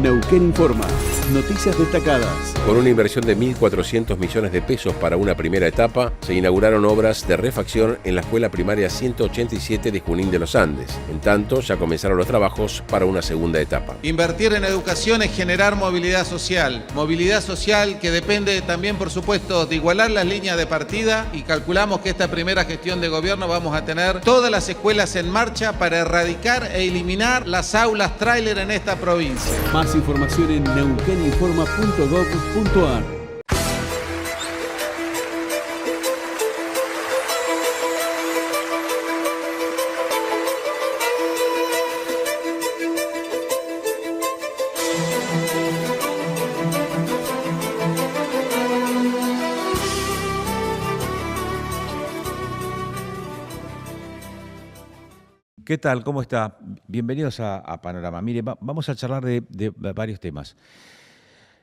Neuquén Informa. Noticias destacadas. Con una inversión de 1.400 millones de pesos para una primera etapa, se inauguraron obras de refacción en la escuela primaria 187 de Junín de los Andes. En tanto, ya comenzaron los trabajos para una segunda etapa. Invertir en educación es generar movilidad social que depende también, por supuesto, de igualar las líneas de partida, y calculamos que esta primera gestión de gobierno vamos a tener todas las escuelas en marcha para erradicar e eliminar las aulas tráiler en esta provincia. Más información en neuqueninforma.gov.ar. ¿Qué tal? ¿Cómo está? Bienvenidos a Panorama. Mire, vamos a charlar de varios temas.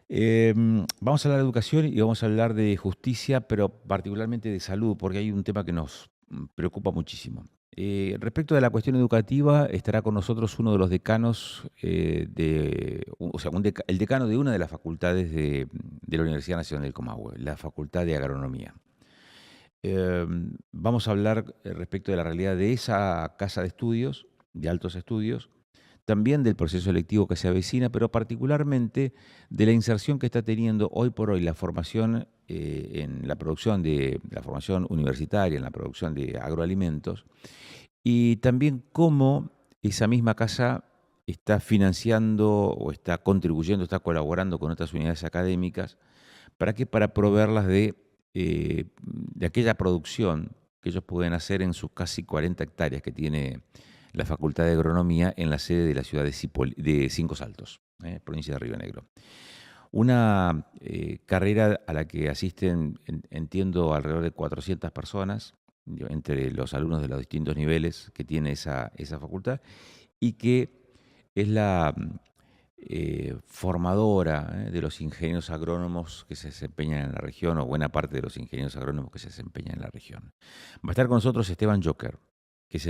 Vamos a hablar de educación y vamos a hablar de justicia, pero particularmente de salud, porque hay un tema que nos preocupa muchísimo. Respecto de la cuestión educativa, estará con nosotros uno de los decanos, el decano de una de las facultades de la Universidad Nacional del Comahue, la Facultad de Agronomía. Vamos a hablar respecto de la realidad de esa casa de estudios, de altos estudios, también del proceso selectivo que se avecina, pero particularmente de la inserción que está teniendo hoy por hoy la formación en la producción de la formación universitaria, en la producción de agroalimentos, y también cómo esa misma casa está financiando o está contribuyendo, está colaborando con otras unidades académicas. ¿Para qué? Para proveerlas de aquella producción que ellos pueden hacer en sus casi 40 hectáreas que tiene la Facultad de Agronomía en la sede de la ciudad de Cinco Saltos, provincia de Río Negro. Una carrera a la que asisten, entiendo, alrededor de 400 personas, entre los alumnos de los distintos niveles que tiene esa facultad, y que es la formadora de los ingenieros agrónomos que se desempeñan en la región, o buena parte de los ingenieros agrónomos que se desempeñan en la región. Va a estar con nosotros Esteban Joker, que es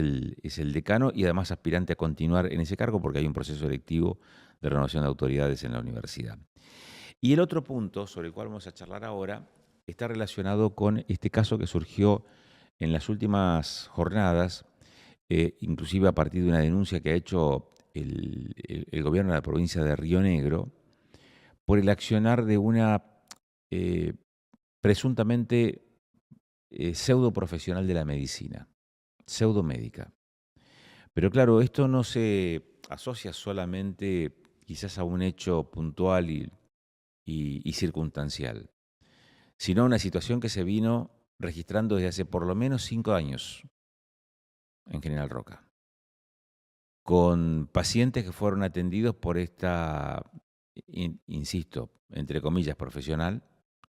el decano y además aspirante a continuar en ese cargo porque hay un proceso electivo de renovación de autoridades en la universidad. Y el otro punto sobre el cual vamos a charlar ahora está relacionado con este caso que surgió en las últimas jornadas, inclusive a partir de una denuncia que ha hecho el gobierno de la provincia de Río Negro por el accionar de una presuntamente pseudo profesional de la medicina, pseudomédica. Pero claro, esto no se asocia solamente quizás a un hecho puntual y circunstancial, sino a una situación que se vino registrando desde hace por lo menos 5 años en General Roca, con pacientes que fueron atendidos por esta, insisto, entre comillas, profesional.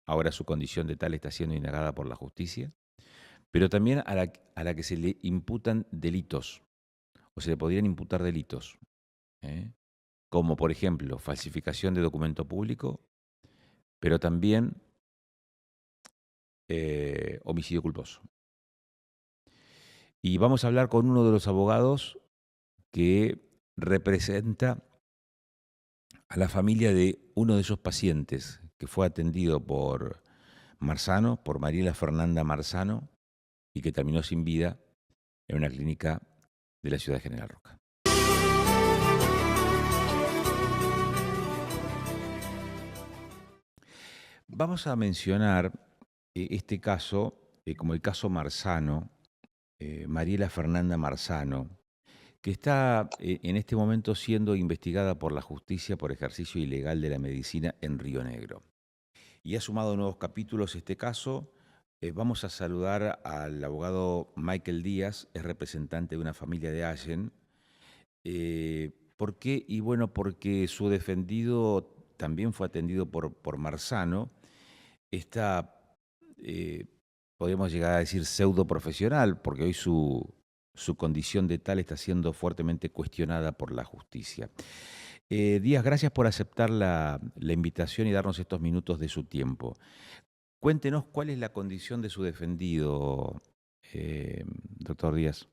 Ahora su condición de tal está siendo indagada por la justicia, pero también a la que se le imputan delitos, o se le podrían imputar delitos, como por ejemplo falsificación de documento público, pero también homicidio culposo. Y vamos a hablar con uno de los abogados que representa a la familia de uno de esos pacientes que fue atendido por Marzano, por Mariela Fernanda Marzano, y que terminó sin vida en una clínica de la ciudad de General Roca. Vamos a mencionar este caso como el caso Marzano, Mariela Fernanda Marzano, que está en este momento siendo investigada por la justicia por ejercicio ilegal de la medicina en Río Negro. Y ha sumado nuevos capítulos este caso. Vamos a saludar al abogado Michael Díaz, es representante de una familia de Allen. ¿Por qué? Y bueno, porque su defendido también fue atendido por Marzano. Esta, podríamos llegar a decir, pseudo profesional, porque hoy su condición de tal está siendo fuertemente cuestionada por la justicia. Díaz, gracias por aceptar la invitación y darnos estos minutos de su tiempo. Cuéntenos cuál es la condición de su defendido, doctor Díaz.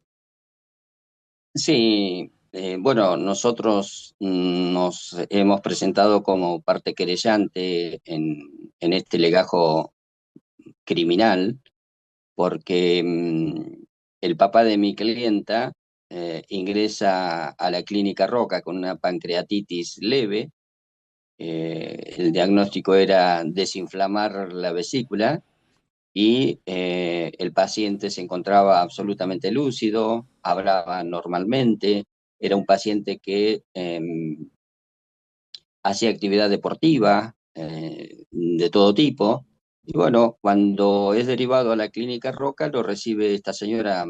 Sí, Bueno, nosotros nos hemos presentado como parte querellante en este legajo criminal porque el papá de mi clienta ingresa a la clínica Roca con una pancreatitis leve. El diagnóstico era desinflamar la vesícula y el paciente se encontraba absolutamente lúcido, hablaba normalmente, era un paciente que hacía actividad deportiva de todo tipo. Y bueno, cuando es derivado a la clínica Roca, lo recibe esta señora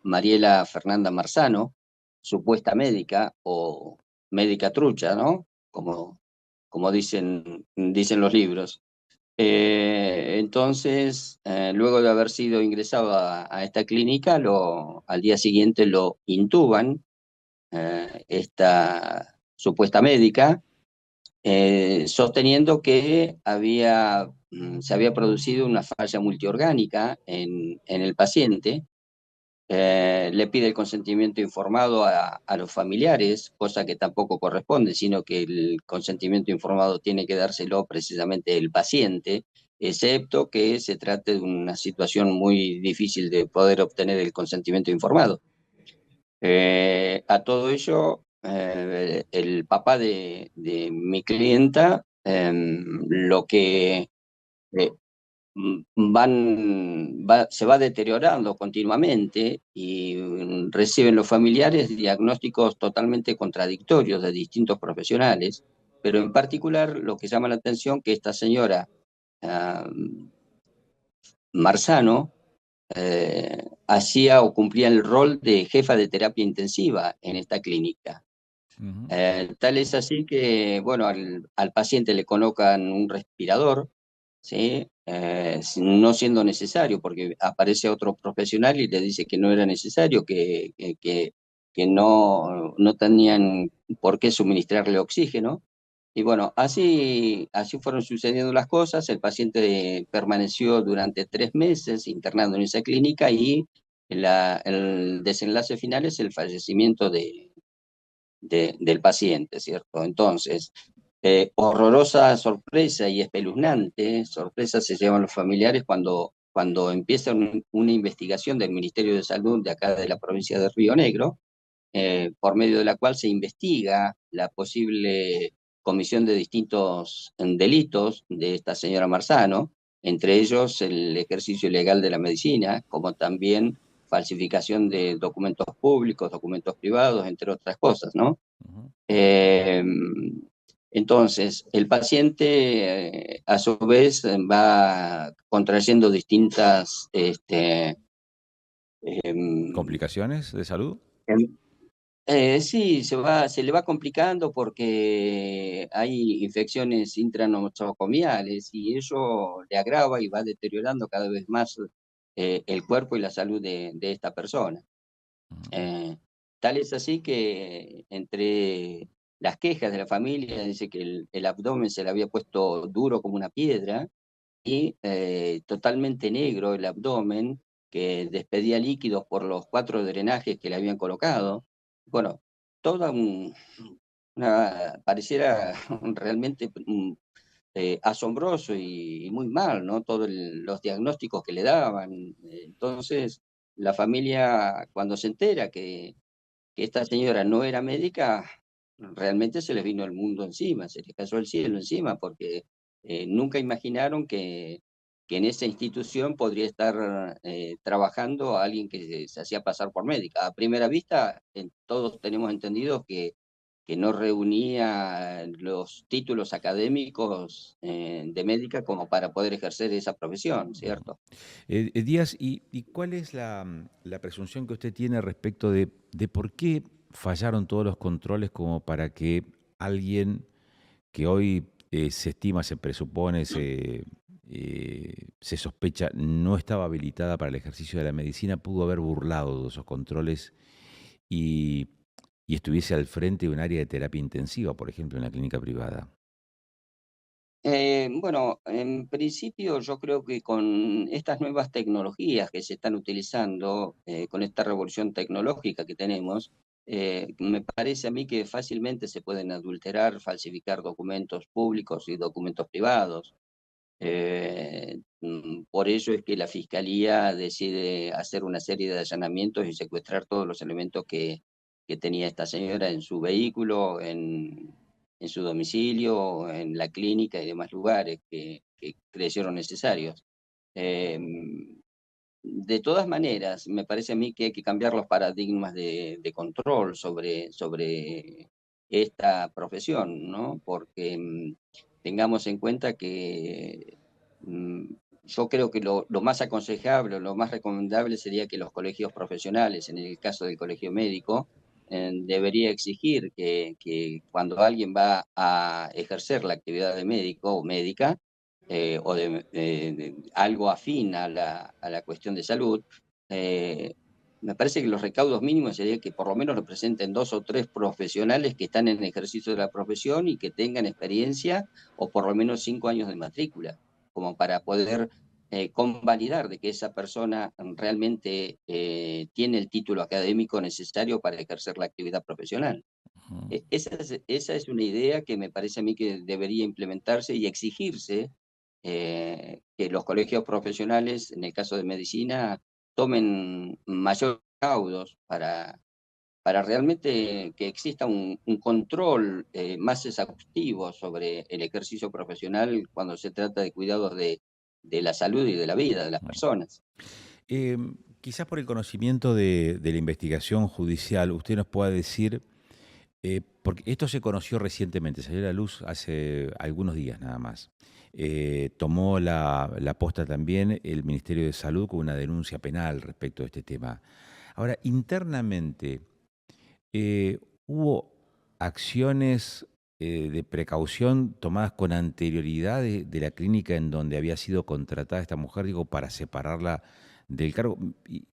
Mariela Fernanda Marzano, supuesta médica o médica trucha, ¿no? Como dicen los libros. Entonces, luego de haber sido ingresado a esta clínica, al día siguiente lo intuban, esta supuesta médica, sosteniendo que se había producido una falla multiorgánica en el paciente. Le pide el consentimiento informado a los familiares, cosa que tampoco corresponde, sino que el consentimiento informado tiene que dárselo precisamente el paciente, excepto que se trate de una situación muy difícil de poder obtener el consentimiento informado. A todo ello, el papá de mi clienta, lo que eh, se va deteriorando continuamente y reciben los familiares diagnósticos totalmente contradictorios de distintos profesionales, pero en particular lo que llama la atención que esta señora ah, Marzano hacía o cumplía el rol de jefa de terapia intensiva en esta clínica. Ujú. Tal es así que, bueno, al paciente le colocan un respirador, ¿sí? No siendo necesario, porque aparece otro profesional y le dice que no era necesario, que no tenían por qué suministrarle oxígeno. Y bueno, así fueron sucediendo las cosas. El paciente permaneció durante 3 meses internado en esa clínica y el desenlace final es el fallecimiento del paciente, ¿cierto? Entonces, horrorosa sorpresa y espeluznante sorpresa se llevan los familiares cuando empieza una investigación del Ministerio de Salud de acá de la provincia de Río Negro, por medio de la cual se investiga la posible comisión de distintos delitos de esta señora Marzano, entre ellos el ejercicio ilegal de la medicina, como también falsificación de documentos públicos, documentos privados, entre otras cosas, ¿no? Ujú. Eh, entonces, el paciente, a su vez, va contrayendo distintas em, ¿Complicaciones de salud? em, sí, se le va complicando porque hay infecciones intranosocomiales y eso le agrava y va deteriorando cada vez más el cuerpo y la salud de esta persona. Ujú. Eh, Tal es así que entre las quejas de la familia dice que el abdomen se le había puesto duro como una piedra y totalmente negro el abdomen, que despedía líquidos por los 4 drenajes que le habían colocado. Bueno, toda pareciera realmente asombroso y muy mal, ¿no? Todos los diagnósticos que le daban. Entonces, la familia, cuando se entera que esta señora no era médica, realmente se les vino el mundo encima, se les cayó el cielo encima, porque nunca imaginaron que en esa institución podría estar trabajando alguien que se hacía pasar por médica. A primera vista, todos tenemos entendido que no reunía los títulos académicos de médica como para poder ejercer esa profesión, Ujú. ¿cierto? Díaz, ¿y cuál es la presunción que usted tiene respecto de por qué fallaron todos los controles como para que alguien que hoy se estima, se presupone, se sospecha, no estaba habilitada para el ejercicio de la medicina, pudo haber burlado todos esos controles y, y estuviese al frente de un área de terapia intensiva, por ejemplo, en la clínica privada? Bueno, en principio yo creo que con estas nuevas tecnologías que se están utilizando, con esta revolución tecnológica que tenemos, Me parece a mí que fácilmente se pueden adulterar, falsificar documentos públicos y documentos privados. Por ello es que la Fiscalía decide hacer una serie de allanamientos y secuestrar todos los elementos que tenía esta señora en su vehículo, en su domicilio, en la clínica y demás lugares que creyeron necesarios. Eh, de todas maneras, me parece a mí que hay que cambiar los paradigmas de control sobre esta profesión, ¿no? Porque tengamos en cuenta que mm, yo creo que lo más aconsejable, lo más recomendable sería que los colegios profesionales, en el caso del colegio médico, debería exigir que cuando alguien va a ejercer la actividad de médico o médica, o de algo afín a la cuestión de salud, me parece que los recaudos mínimos sería que por lo menos representen 2 o 3 profesionales que están en ejercicio de la profesión y que tengan experiencia o por lo menos 5 años de matrícula, como para poder convalidar de que esa persona realmente tiene el título académico necesario para ejercer la actividad profesional. Ujú. Esa es una idea que me parece a mí que debería implementarse y exigirse que los colegios profesionales, en el caso de medicina, tomen mayores recaudos para realmente que exista un control más exhaustivo sobre el ejercicio profesional cuando se trata de cuidados de la salud y de la vida de las personas. Quizás por el conocimiento de la investigación judicial, usted nos pueda decir, porque esto se conoció recientemente, salió a la luz hace algunos días nada más. Tomó la posta también el Ministerio de Salud con una denuncia penal respecto a este tema. Ahora, internamente, ¿hubo acciones de precaución tomadas con anterioridad de la clínica en donde había sido contratada esta mujer, digo, para separarla del cargo?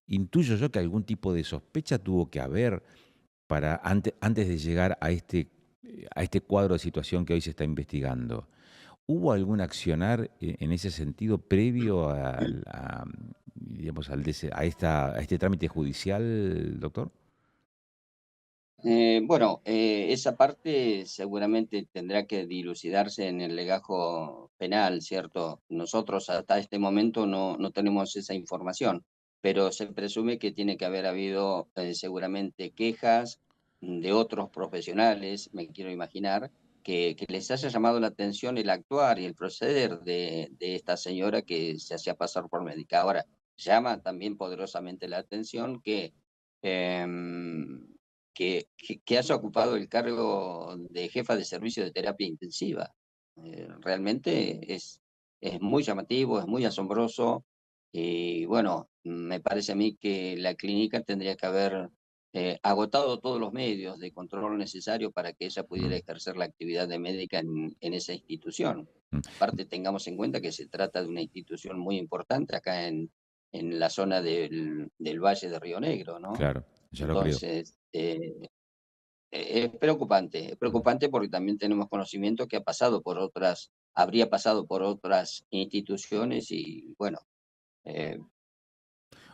Intuyo yo que algún tipo de sospecha tuvo que haber para antes de llegar a este cuadro de situación que hoy se está investigando. ¿Hubo algún accionar en ese sentido previo digamos, a este trámite judicial, doctor? Bueno, esa parte seguramente tendrá que dilucidarse en el legajo penal, ¿cierto? Nosotros hasta este momento no tenemos esa información, pero se presume que tiene que haber habido seguramente quejas de otros profesionales, me quiero imaginar, que les haya llamado la atención el actuar y el proceder de esta señora que se hacía pasar por médica. Ahora, llama también poderosamente la atención em, que haya ocupado el cargo de jefa de servicio de terapia intensiva. Realmente es muy llamativo, es muy asombroso y bueno, me parece a mí que la clínica tendría que haber agotado todos los medios de control necesario para que ella pudiera Mm, ejercer la actividad de médica en esa institución. mm. Aparte, tengamos en cuenta que se trata de una institución muy importante acá en la zona del Valle de Río Negro, ¿no? Claro, ya lo creo. Entonces, es preocupante porque también tenemos conocimiento que ha pasado por habría pasado por otras instituciones y bueno, eh,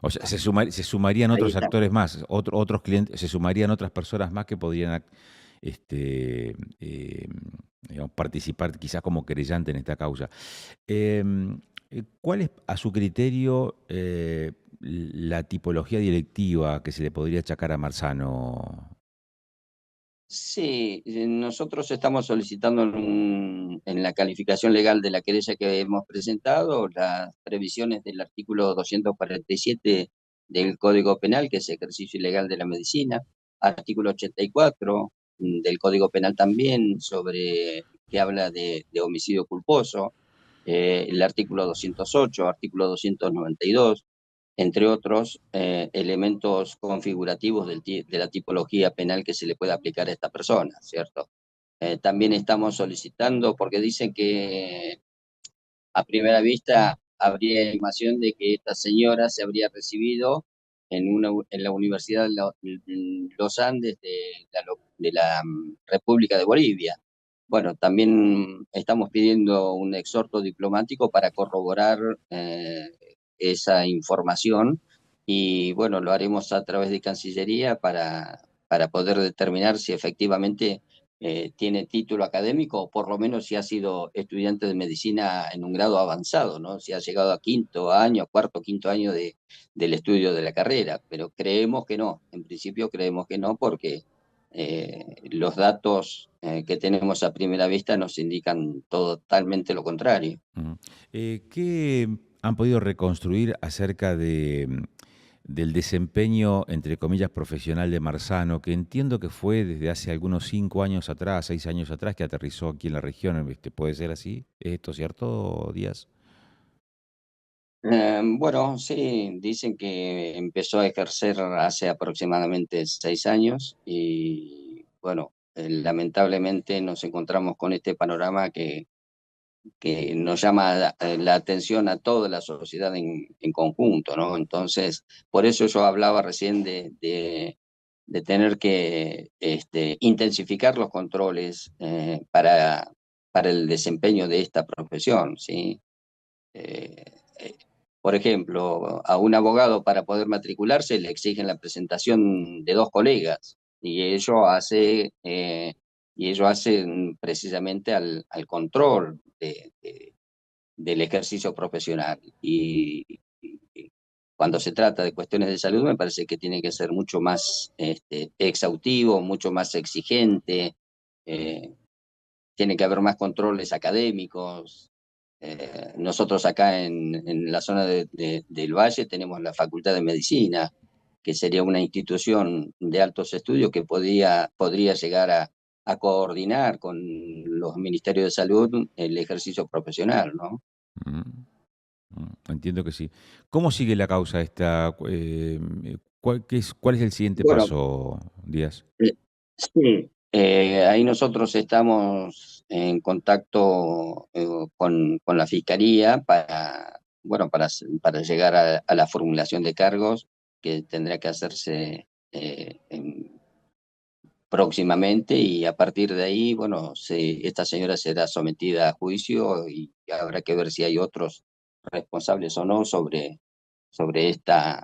O sea, se sumarían ahí otros está. actores más, otros clientes, se sumarían otras personas más que podrían em, digamos, participar quizás como querellante en esta causa. ¿Cuál es, a su criterio, la tipología directiva que se le podría achacar a Marzano? Sí, nosotros estamos solicitando en la calificación legal de la querella que hemos presentado las previsiones del artículo 247 del Código Penal, que es ejercicio ilegal de la medicina, artículo 84 del Código Penal también, que habla de homicidio culposo, el artículo 208, artículo 292 entre otros elementos configurativos de la tipología penal que se le puede aplicar a esta persona, ¿cierto? También estamos solicitando, porque dicen que a primera vista habría información de que esta señora se habría recibido en la Universidad de Los Andes de la República de Bolivia. Bueno, también estamos pidiendo un exhorto diplomático para corroborar esa información y bueno, lo haremos a través de Cancillería para poder determinar si efectivamente tiene título académico o por lo menos si ha sido estudiante de medicina en un grado avanzado, ¿no? Si ha llegado a quinto año, cuarto, quinto año del estudio de la carrera, pero creemos que no, en principio creemos que no porque los datos que tenemos a primera vista nos indican totalmente lo contrario. Ujú. ¿Qué han podido reconstruir acerca del desempeño, entre comillas, profesional de Marzano, que entiendo que fue desde hace algunos 5 años atrás, 6 años atrás, que aterrizó aquí en la región? ¿Puede ser así? ¿Es esto cierto, Díaz? Bueno, sí, dicen que empezó a ejercer hace aproximadamente 6 años y bueno, lamentablemente nos encontramos con este panorama que nos llama la atención a toda la sociedad en conjunto, ¿no? Entonces, por eso yo hablaba recién de tener que intensificar los controles para el desempeño de esta profesión, ¿sí? Eh, eh, por ejemplo, a un abogado para poder matricularse le exigen la presentación de 2 colegas y ello hacen precisamente al control del ejercicio profesional. Y cuando se trata de cuestiones de salud, me parece que tiene que ser mucho más exhaustivo, mucho más exigente, eh, tiene que haber más controles académicos. Nosotros acá en la zona del Valle tenemos la Facultad de Medicina, que sería una institución de altos estudios que podría llegar a coordinar con los ministerios de salud el ejercicio profesional, ¿no? Mm, entiendo que sí. ¿Cómo sigue la causa esta? ¿Cuál es el siguiente Bueno, paso, Díaz? eh, sí, ahí nosotros estamos en contacto con la Fiscalía bueno, para llegar a la formulación de cargos que tendrá que hacerse próximamente y a partir de ahí, bueno, esta señora será sometida a juicio y habrá que ver si hay otros responsables o no sobre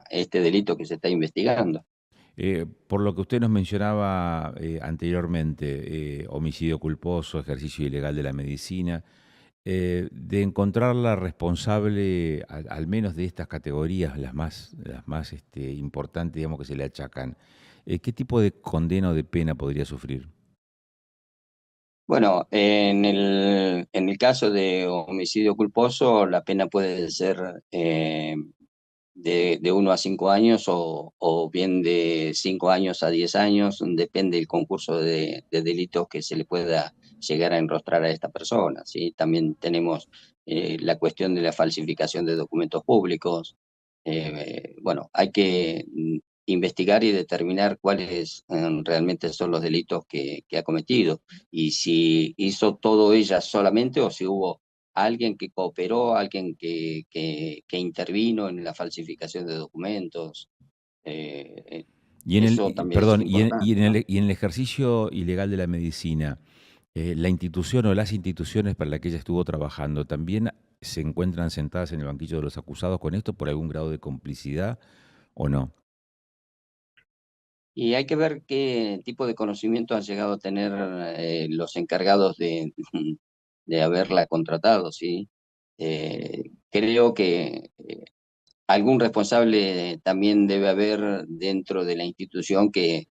este delito que se está investigando. Por lo que usted nos mencionaba anteriormente, homicidio culposo, ejercicio ilegal de la medicina, de encontrarla responsable, al menos de estas categorías, las más importantes, digamos, que se le achacan, ¿qué tipo de condena o de pena podría sufrir? Bueno, en el caso de homicidio culposo, la pena puede ser de 1 a 5 años o bien de 5 años a 10 años, depende del concurso de delitos que se le pueda llegar a enrostrar a esta persona, ¿sí? También tenemos la cuestión de la falsificación de documentos públicos. Bueno, hay que investigar y determinar cuáles realmente son los delitos que ha cometido y si hizo todo ella solamente o si hubo alguien que cooperó, alguien que intervino en la falsificación de documentos. Eso también es Perdón, importante, ¿no? y en el ejercicio ilegal de la medicina, la institución o las instituciones para las que ella estuvo trabajando, ¿también se encuentran sentadas en el banquillo de los acusados con esto por algún grado de complicidad o no? Y hay que ver qué tipo de conocimiento han llegado a tener los encargados de haberla contratado, ¿sí? Creo que algún responsable también debe haber dentro de la institución que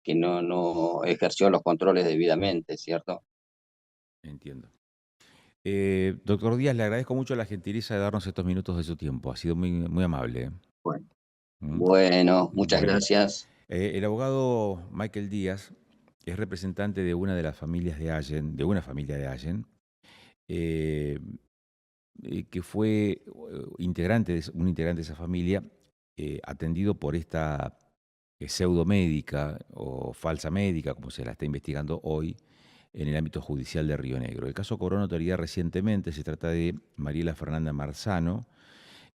no ejerció los controles debidamente, ¿cierto? Entiendo. Doctor Díaz, le agradezco mucho la gentileza de darnos estos minutos de su tiempo. Ha sido muy, muy amable. Bueno, ¿Mm? bueno, muchas Bueno, gracias. el abogado Michael Díaz es representante de una de las familias de Allen, de una familia de Allen, eh, que fue un integrante de esa familia, atendido por esta pseudomédica o falsa médica, como se la está investigando hoy, en el ámbito judicial de Río Negro. El caso cobró notoriedad recientemente, se trata de Mariela Fernanda Marzano,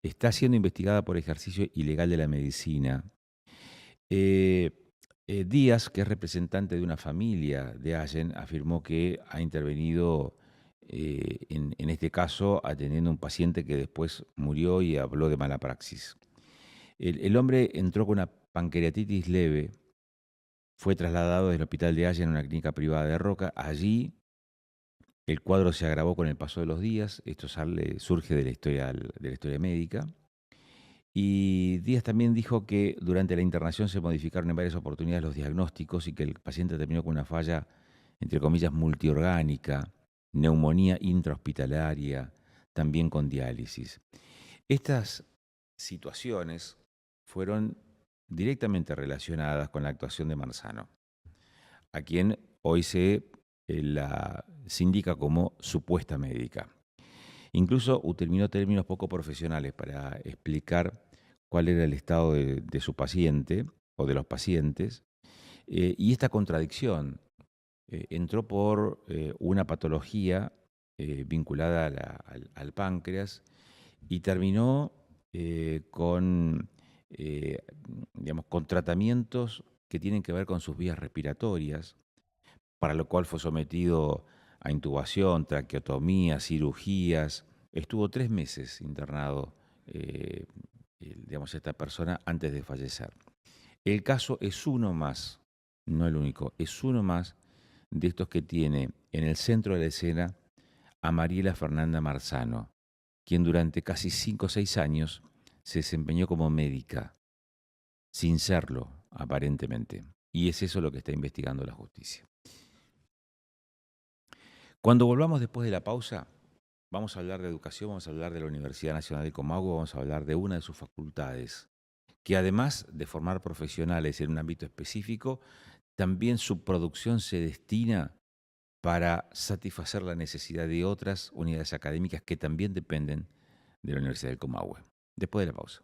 está siendo investigada por ejercicio ilegal de la medicina. Eh, Díaz, que es representante de una familia de Allen, afirmó que ha intervenido en este caso atendiendo a un paciente que después murió y habló de mala praxis. El hombre entró con una pancreatitis leve, Fue trasladado del hospital de Allen a una clínica privada de Roca. Allí el cuadro se agravó con el paso de los días. Esto surge de la historia médica. Y Díaz también dijo que durante la internación se modificaron en varias oportunidades los diagnósticos y que el paciente terminó con una falla, entre comillas, multiorgánica, neumonía intrahospitalaria, también con diálisis. Estas situaciones fueron directamente relacionadas con la actuación de Marzano, a quien hoy se indica como supuesta médica. Incluso utilizó términos poco profesionales para explicar cuál era el estado de su paciente o de los pacientes. Y esta contradicción entró por una patología vinculada al páncreas y terminó con tratamientos que tienen que ver con sus vías respiratorias, para lo cual fue sometido a intubación, traqueotomía, cirugías. Estuvo 3 meses internado, esta persona antes de fallecer. El caso es uno más, no el único, es uno más de estos que tiene en el centro de la escena a Mariela Fernanda Marzano, quien durante casi 5 o 6 años se desempeñó como médica, sin serlo, aparentemente. Y es eso lo que está investigando la justicia. Cuando volvamos después de la pausa, vamos a hablar de educación, vamos a hablar de la Universidad Nacional de Comahue, vamos a hablar de una de sus facultades, que además de formar profesionales en un ámbito específico, también su producción se destina para satisfacer la necesidad de otras unidades académicas que también dependen de la Universidad del Comahue. Después de la pausa.